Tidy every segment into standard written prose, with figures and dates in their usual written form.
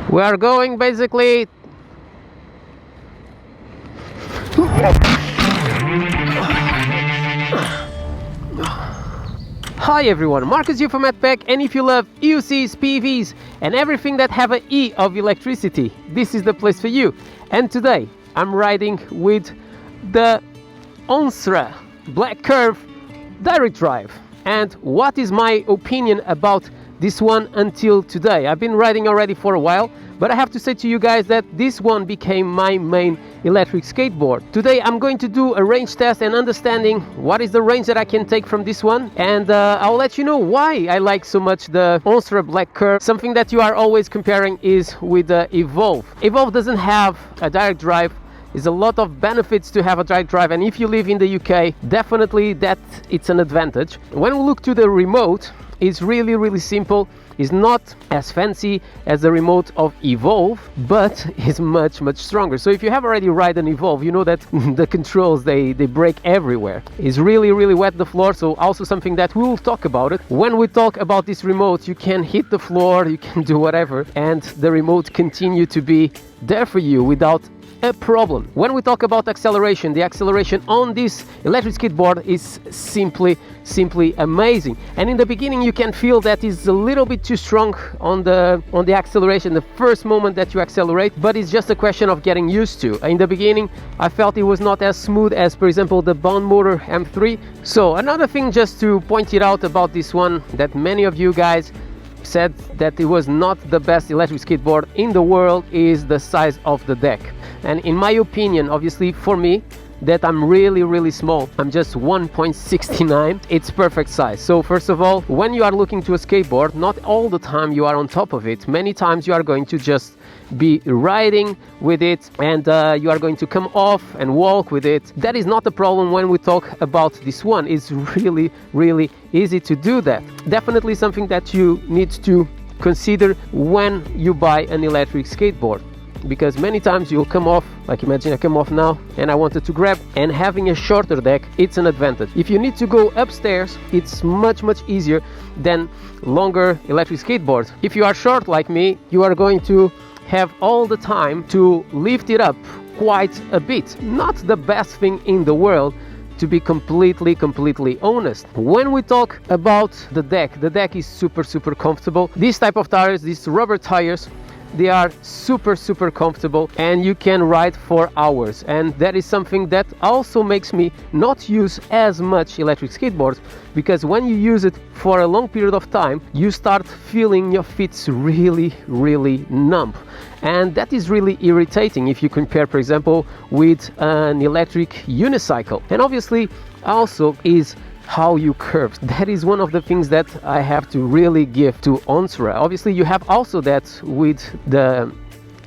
We are going basically. Hi everyone, Marcus here from MADpack, and if you love EUCs, PVs and everything that have an E of electricity, this is the place for you. And today I'm riding with the Onsra Black Curve direct drive. And what is my opinion about this one until today? I've been riding already for a while, but I have to say to you guys that this one became my main electric skateboard. Today I'm going to do a range test and understanding what is the range that I can take from this one, and I'll let you know why I like so much the Onsra Black Curve. Something that you are always comparing is with the Evolve. Evolve doesn't have a direct drive. There's a lot of benefits to have a direct drive, and if you live in the UK, definitely that it's an advantage. When we look to the remote, it's really simple. It's not as fancy as the remote of Evolve, but it's much stronger. So if you have already ride an Evolve, you know that the controls, they break everywhere. It's really wet the floor, so also something that we will talk about it. When we talk about this remote, you can hit the floor, you can do whatever, and the remote continue to be there for you without a problem. When we talk about acceleration, the acceleration on this electric skateboard is simply amazing. And in the beginning you can feel that it's a little bit too strong on the acceleration the first moment that you accelerate, but it's just a question of getting used to. In the beginning I felt it was not as smooth as, for example, the Bond Motor M3. So another thing just to point it out about this one, that many of you guys said that it was not the best electric skateboard in the world, is the size of the deck. And in my opinion, obviously for me, that I'm really small, I'm just 1.69, it's perfect size. So first of all, when you are looking to a skateboard, not all the time you are on top of it. Many times you are going to just be riding with it, and you are going to come off and walk with it. That is not a problem when we talk about this one. It's really easy to do that. Definitely something that you need to consider when you buy an electric skateboard, because many times you'll come off, like imagine I come off now and I wanted to grab, and having a shorter deck, it's an advantage. If you need to go upstairs, it's much easier than longer electric skateboards. If you are short like me, you are going to have all the time to lift it up quite a bit. Not the best thing in the world, to be completely honest. When we talk about the deck is super comfortable. These type of tires, these rubber tires, they are super comfortable, and you can ride for hours. And that is something that also makes me not use as much electric skateboards, because when you use it for a long period of time, you start feeling your feet really numb, and that is really irritating if you compare, for example, with an electric unicycle. And obviously also is how you curve. That is one of the things that I have to really give to Onsra. Obviously you have also that with the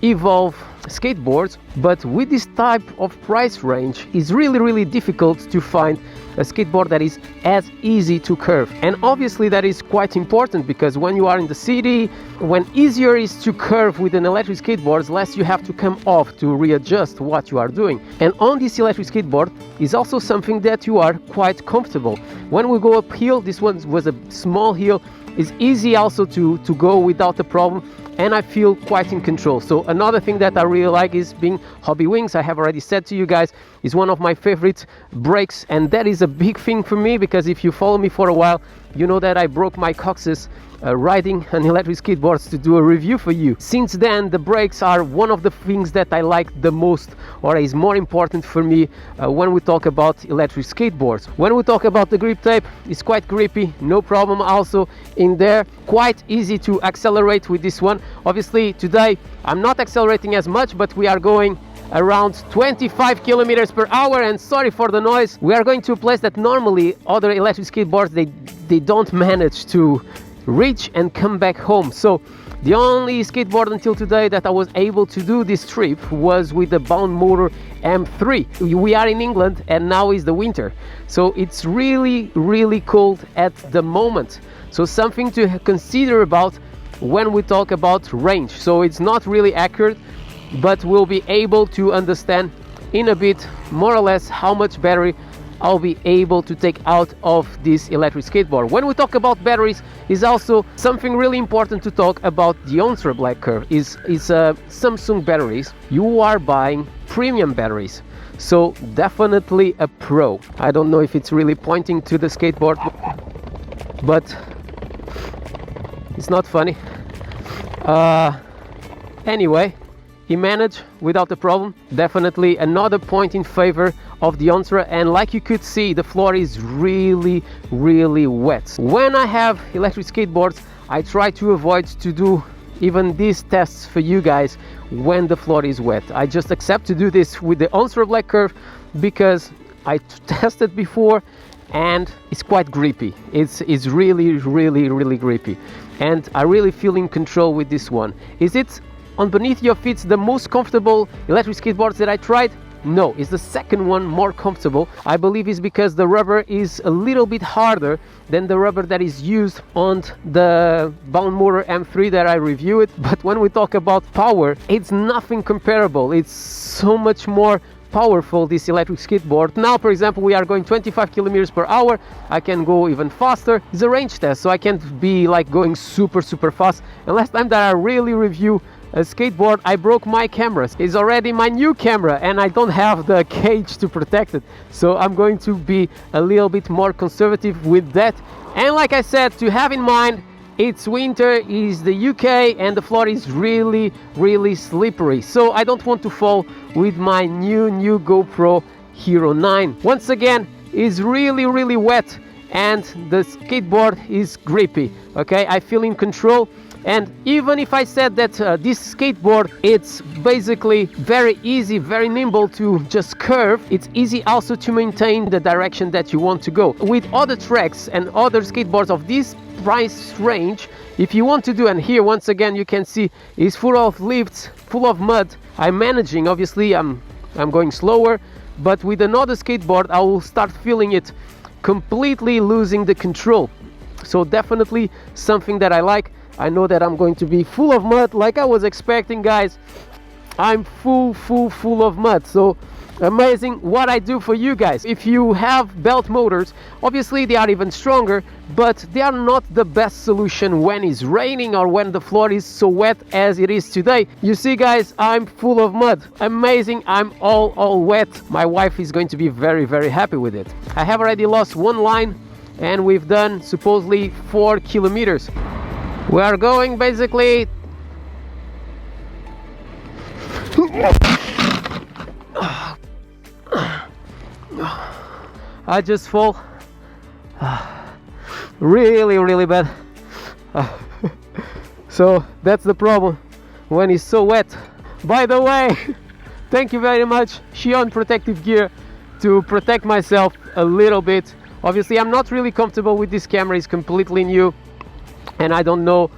Evolve skateboards, but with this type of price range, it's really difficult to find a skateboard that is as easy to curve. And obviously that is quite important, because when you are in the city, when easier is to curve with an electric skateboard, less you have to come off to readjust what you are doing. And on this electric skateboard is also something that you are quite comfortable. When we go uphill, this one was a small hill, it's easy also to go without a problem, and I feel quite in control. So another thing that I really like is being hobby wings. I have already said to you guys, is one of my favorite brakes, and that is a big thing for me, because if you follow me for a while, you know that I broke my coccyx riding an electric skateboard to do a review for you. Since then, the brakes are one of the things that I like the most, or is more important for me when we talk about electric skateboards. When we talk about the grip tape, it's quite grippy, no problem also in there. Quite easy to accelerate with this one. Obviously today I'm not accelerating as much, but we are going around 25 kilometers per hour, and sorry for the noise. We are going to a place that normally other electric skateboards they don't manage to reach and come back home. So the only skateboard until today that I was able to do this trip was with the Bond Motor M3. We are in England and now is the winter, so it's really cold at the moment. So something to consider about when we talk about range. So it's not really accurate, but we'll be able to understand in a bit more or less how much battery I'll be able to take out of this electric skateboard. When we talk about batteries, is also something really important to talk about. The Onsra Black Curve is Samsung batteries. You are buying premium batteries, so definitely a pro. I don't know if it's really pointing to the skateboard, but it's not funny. Anyway, he managed without a problem. Definitely another point in favor of the Onsra, and like you could see, the floor is really wet. When I have electric skateboards, I try to avoid to do even these tests for you guys when the floor is wet. I just accept to do this with the Onsra Black Curve because I tested before and it's quite grippy. It's really grippy, and I really feel in control with this one. Is it on beneath your feet the most comfortable electric skateboards that I tried? No, it's the second one more comfortable. I believe it's because the rubber is a little bit harder than the rubber that is used on the Bound Motor M3 that I reviewed. But when we talk about power, it's nothing comparable. It's so much more powerful, this electric skateboard. Now, for example, we are going 25 kilometers per hour. I can go even faster. It's a range test, so I can't be like going super fast. And last time that I really review a skateboard, I broke my camera. It's already my new camera and I don't have the cage to protect it, so I'm going to be a little bit more conservative with that. And like I said, to have in mind, it's winter, is the UK, and the floor is really slippery, so I don't want to fall with my new GoPro Hero 9. Once again, it's really wet and the skateboard is grippy. Okay, I feel in control. And even if I said that this skateboard, it's basically very easy, very nimble to just curve, it's easy also to maintain the direction that you want to go. With other tracks and other skateboards of this price range, if you want to do, and here once again you can see it's full of lifts, full of mud. I'm managing, obviously I'm going slower, but with another skateboard I will start feeling it completely losing the control. So definitely something that I like. I know that I'm going to be full of mud like I was expecting, guys. I'm full of mud. So amazing what I do for you guys. If you have belt motors, obviously they are even stronger, but they are not the best solution when it's raining or when the floor is so wet as it is today. You see, guys, I'm full of mud. Amazing, I'm all wet. My wife is going to be very happy with it. I have already lost one line and we've done supposedly 4 kilometers. We are going basically I just fall really bad. So that's the problem when it's so wet. By the way, thank you very much, Xion Protective Gear, to protect myself a little bit. Obviously I'm not really comfortable with this camera, it's completely new and I don't know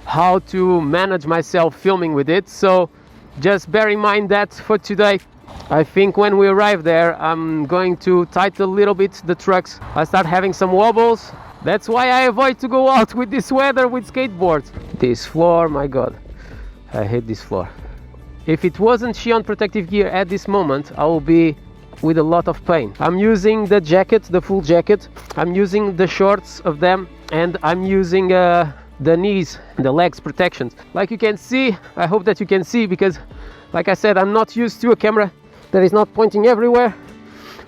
how to manage myself filming with it, so just bear in mind that for today. I think when we arrive there I'm going to tighten a little bit the trucks. I start having some wobbles. That's why I avoid to go out with this weather with skateboards. This floor, my god, I hate this floor. If it wasn't Xion Protective Gear at this moment, I will be with a lot of pain. I'm using the jacket, the full jacket. I'm using the shorts of them, and I'm using the knees, the legs protections. Like you can see, I hope that you can see, because like I said, I'm not used to a camera that is not pointing everywhere.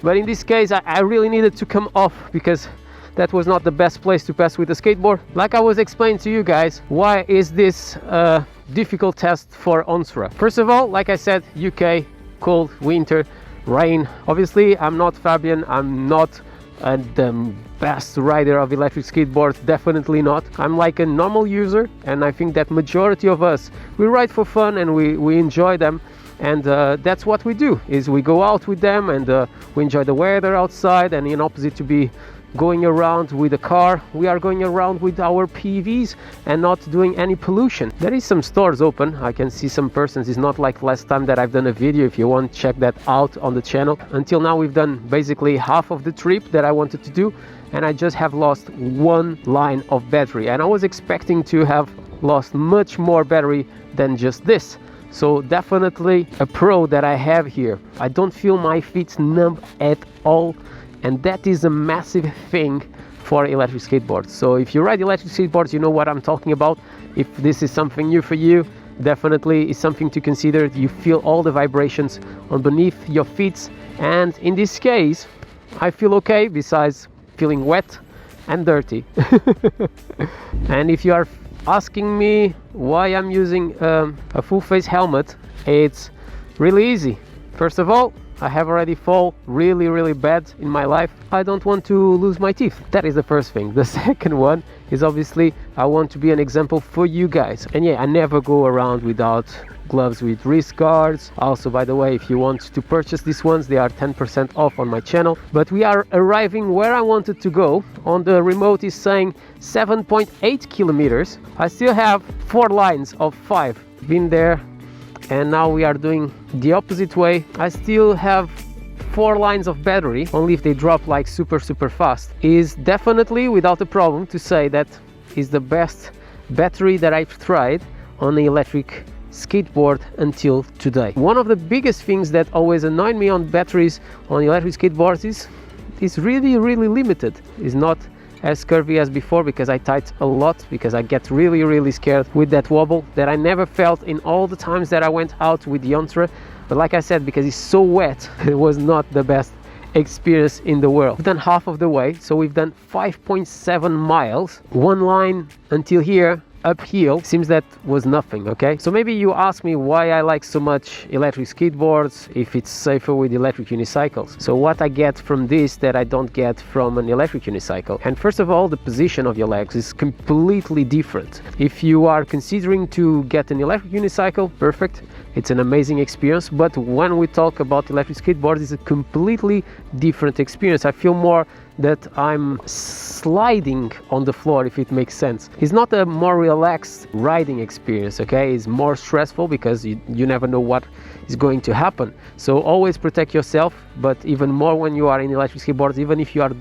But in this case, I really needed to come off because that was not the best place to pass with the skateboard. Like I was explaining to you guys, why is this a difficult test for Onsra? First of all, like I said, UK, cold, winter, rain. Obviously, I'm not Fabian, I'm not the best rider of electric skateboards, definitely not. I'm like a normal user, and I think that majority of us, we ride for fun and we enjoy them. And that's what we do, is we go out with them and we enjoy the weather outside, and in opposite to be going around with a car, we are going around with our PVs and not doing any pollution. There is some stores open, I can see some persons. It's not like last time that I've done a video. If you want, check that out on the channel. Until now we've done basically half of the trip that I wanted to do, and I just have lost one line of battery, and I was expecting to have lost much more battery than just this. So definitely a pro that I have here. I don't feel my feet numb at all. and that is a massive thing for electric skateboards. So if you ride electric skateboards, you know what I'm talking about. If this is something new for you, definitely is something to consider. You feel all the vibrations on beneath your feet, and in this case I feel okay, besides feeling wet and dirty. And if you are asking me why I'm using a full face helmet, it's really easy. First of all, I have already fall really bad in my life. I don't want to lose my teeth. That is the first thing. The second one is obviously I want to be an example for you guys. And yeah, I never go around without gloves with wrist guards. Also, by the way, if you want to purchase these ones, they are 10% off on my channel. But we are arriving where I wanted to go. On the remote is saying 7.8 kilometers. I still have 4 lines of 5. Been there, and now we are doing the opposite way. I still have 4 lines of battery, only if they drop like super fast. Is definitely without a problem to say that is the best battery that I've tried on the electric skateboard until today. One of the biggest things that always annoyed me on batteries on electric skateboards is really limited. It's not as curvy as before, because I tight a lot, because I get really scared with that wobble that I never felt in all the times that I went out with the Onsra. But like I said, because it's so wet, it was not the best experience in the world. We've done half of the way, so we've done 5.7 miles, 1 line until here, uphill. Seems that was nothing. Okay, so maybe you ask me why I like so much electric skateboards, if it's safer with electric unicycles. So what I get from this that I don't get from an electric unicycle, and first of all, the position of your legs is completely different. If you are considering to get an electric unicycle, perfect, it's an amazing experience. But when we talk about electric skateboards, it's a completely different experience. I feel more that I'm sliding on the floor, if it makes sense. It's not a more relaxed riding experience, okay? It's more stressful because you never know what is going to happen. So always protect yourself, but even more when you are in electric skateboards, even if you are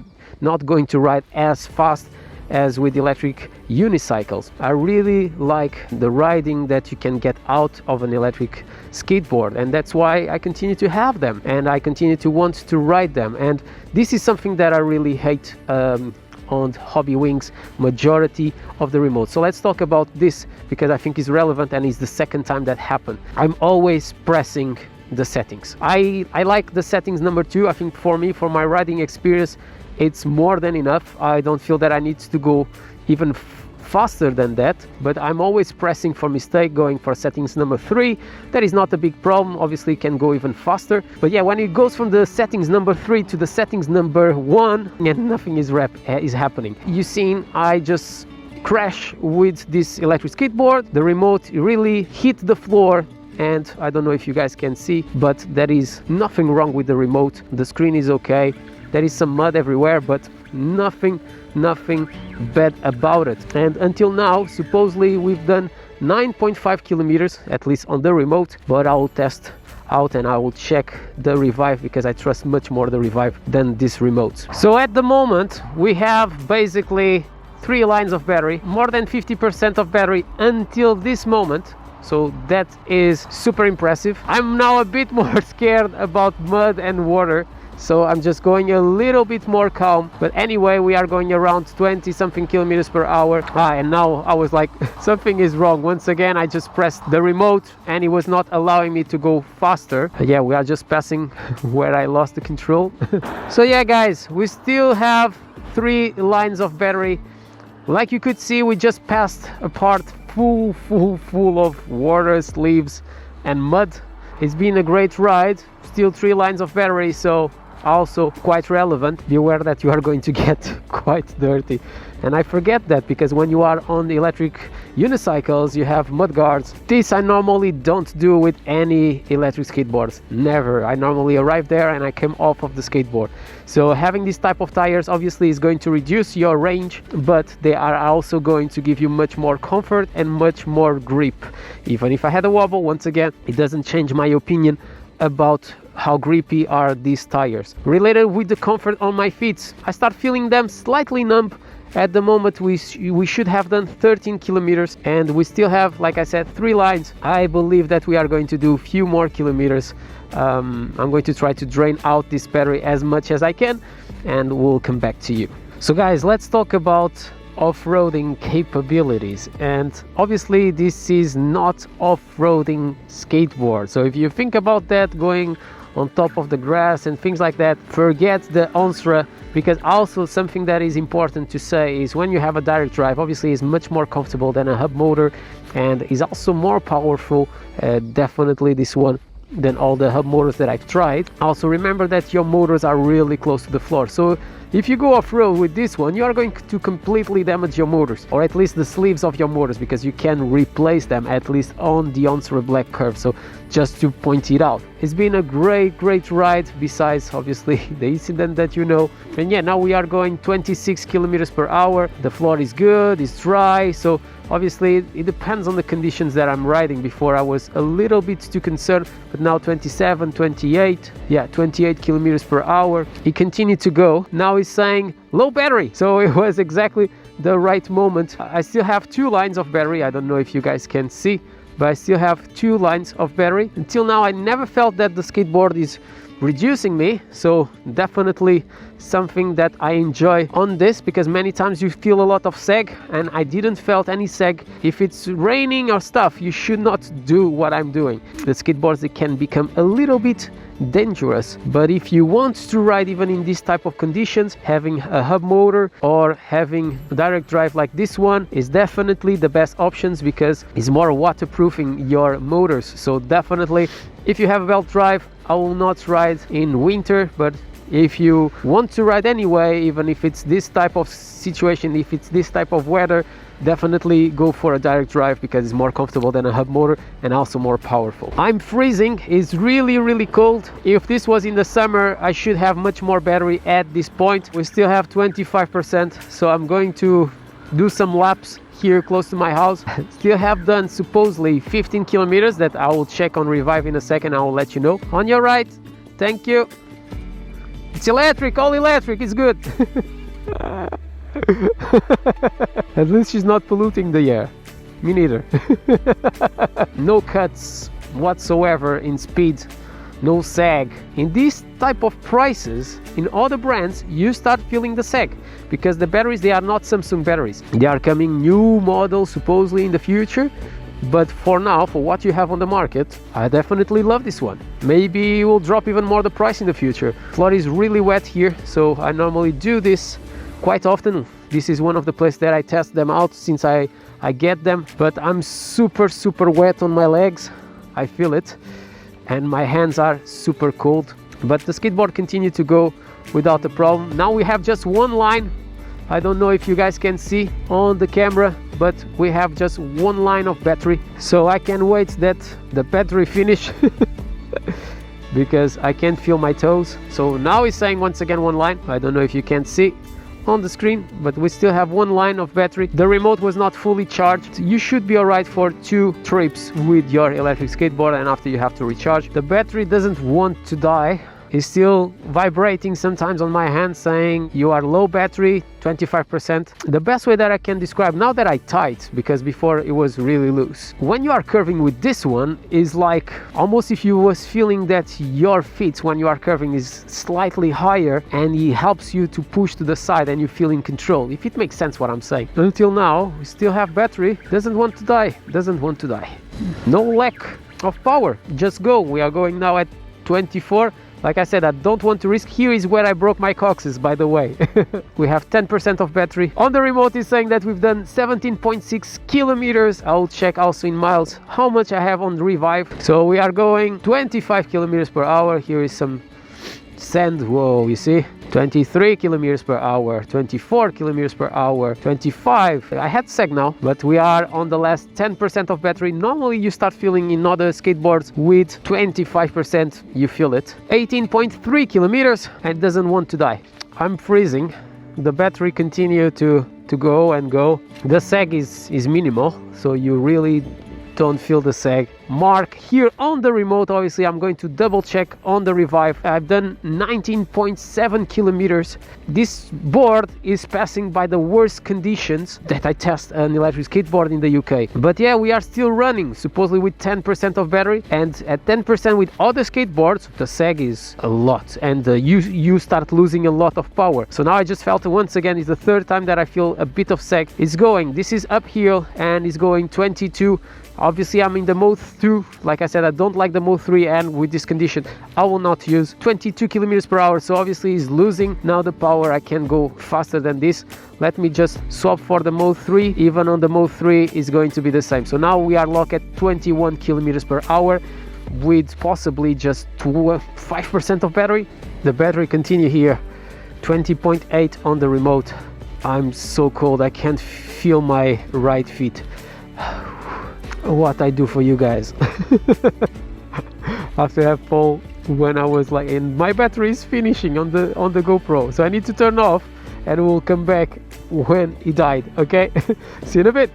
not going to ride as fast as with electric unicycles. I really like the riding that you can get out of an electric skateboard, and that's why I continue to have them and I continue to want to ride them. And this is something that I really hate on Hobby Wings majority of the remote. So let's talk about this, because I think it's relevant and it's the second time that happened. I'm always pressing the settings. I like the settings number 2. I think for me, for my riding experience, it's more than enough. I don't feel that I need to go even faster than that, but I'm always pressing for mistake, going for settings number 3. That is not a big problem, obviously can go even faster. But yeah, when it goes from the settings number 3 to the settings number 1, and nothing is happening. You seen, I just crash with this electric skateboard. The remote really hit the floor, and I don't know if you guys can see, but there is nothing wrong with the remote. The screen is okay. There is some mud everywhere, but nothing bad about it. And until now, supposedly we've done 9.5 kilometers, at least on the remote, but I will test out and I will check the Revive, because I trust much more the Revive than this remote. So at the moment, we have basically 3 lines of battery, more than 50% of battery until this moment. So that is super impressive. I'm now a bit more scared about mud and water, so I'm just going a little bit more calm. But anyway, we are going around 20 something kilometers per hour. And now I was like, something is wrong. Once again, I just pressed the remote and it was not allowing me to go faster. Yeah, we are just passing where I lost the control. So yeah, guys, we still have 3 lines of battery. Like you could see, we just passed a part full of water, leaves and mud. It's been a great ride. Still 3 lines of battery, so also quite relevant. Be aware that you are going to get quite dirty, and I forget that, because when you are on the electric unicycles you have mud guards. This I normally don't do with any electric skateboards, never. I normally arrive there and I come off of the skateboard. So having this type of tires obviously is going to reduce your range, but they are also going to give you much more comfort and much more grip. Even if I had a wobble, once again, it doesn't change my opinion about how grippy are these tires. Related with the comfort on my feet, I start feeling them slightly numb. At the moment we should have done 13 kilometers and we still have, like I said, 3 lines. I believe that we are going to do a few more kilometers. I'm going to try to drain out this battery as much as I can, and we'll come back to you. So guys, let's talk about off-roading capabilities, and obviously this is not off-roading skateboard. So if you think about that, going on top of the grass and things like that, forget the Onsra, because also something that is important to say is when you have a direct drive, obviously it's much more comfortable than a hub motor and is also more powerful, definitely this one, than all the hub motors that I've tried. Also remember that your motors are really close to the floor, so if you go off-road with this one, you are going to completely damage your motors, or at least the sleeves of your motors, because you can replace them, at least on the Onsra Black Curve. So just to point it out, it's been a great ride, besides obviously the incident that you know. And yeah, now we are going 26 kilometers per hour. The floor is good, it's dry, so obviously it depends on the conditions that I'm riding. Before I was a little bit too concerned, but now 27, 28, yeah, 28 kilometers per hour. It continued to go. Now it's saying low battery, so it was exactly the right moment. I still have 2 lines of battery. I don't know if you guys can see, but I still have 2 lines of battery. Until now I never felt that the skateboard is reducing me, so definitely something that I enjoy on this, because many times you feel a lot of sag and I didn't felt any sag. If it's raining or stuff, you should not do what I'm doing. The skateboards, they can become a little bit dangerous, but if you want to ride even in this type of conditions, having a hub motor or having direct drive like this one is definitely the best options, because it's more waterproofing your motors. So definitely, if you have a belt drive, I will not ride in winter, but if you want to ride anyway, even if it's this type of situation, if it's this type of weather, definitely go for a direct drive, because it's more comfortable than a hub motor and also more powerful. I'm freezing, it's really cold. If this was in the summer, I should have much more battery at this point. We still have 25%, so I'm going to do some laps here close to my house. Still have done supposedly 15 kilometers that I will check on Revive in a second. I will let you know. On your right, thank you. It's electric, all electric, it's good. At least she's not polluting the air. Me neither. No cuts whatsoever in speed, no sag. In this type of prices, in other brands, you start feeling the sag, because the batteries, they are not Samsung batteries. They are coming new models supposedly in the future, but for now, for what you have on the market, I definitely love this one. Maybe it will drop even more the price in the future. Floor is really wet here, so I normally do this quite often. This is one of the places that I test them out since I get them, but I'm super wet on my legs. I feel it, and my hands are super cold, but the skateboard continued to go without a problem. Now we have just 1 line. I don't know if you guys can see on the camera, but we have just 1 line of battery, so I can wait that the battery finish because I can't feel my toes. So now it's saying once again 1 line. I don't know if you can see on the screen, but we still have 1 line of battery. The remote was not fully charged. You should be alright for 2 trips with your electric skateboard, and after you have to recharge. The battery doesn't want to die. It's still vibrating sometimes on my hand, saying you are low battery, 25%. The best way that I can describe, now that I tight, because before it was really loose. When you are curving with this one, is like almost if you was feeling that your feet when you are curving is slightly higher, and it helps you to push to the side and you feel in control, if it makes sense what I'm saying. Until now, we still have battery, doesn't want to die, No lack of power, just go. We are going now at 24. Like I said, I don't want to risk. Here is where I broke my coccyx, by the way. We have 10% of battery. On the remote is saying that we've done 17.6 kilometers. I'll check also in miles how much I have on the Revive. So we are going 25 kilometers per hour. Here is some sand. Whoa, you see? 23 kilometers per hour, 24 kilometers per hour, 25. I had sag now, but we are on the last 10% of battery. Normally you start feeling in other skateboards with 25%, you feel it. 18.3 kilometers, and doesn't want to die. I'm freezing. The battery continue to go and go. The sag is minimal, so you really don't feel the sag mark here on the remote. Obviously I'm going to double check on the Revive. I've done 19.7 kilometers. This board is passing by the worst conditions that I test an electric skateboard in the UK. But yeah, we are still running supposedly with 10% of battery, and at 10% with other skateboards the sag is a lot, and you start losing a lot of power. So now I just felt once again, it's the third time that I feel a bit of sag. It's going, this is uphill and it's going 22. Obviously I'm in the mode 2. Like I said, I don't like the mode 3, and with this condition I will not use 22 kilometers per hour. So obviously he's losing now the power. I can go faster than this. Let me just swap for the mode 3. Even on the mode 3 is going to be the same. So now we are locked at 21 kilometers per hour with possibly just 5% of battery. The battery continue here, 20.8 on the remote. I'm so cold, I can't feel my right feet. What I do for you guys. After I fall when I was like, and my battery is finishing on the GoPro, so I need to turn off and we'll come back when it died. Okay. See you in a bit.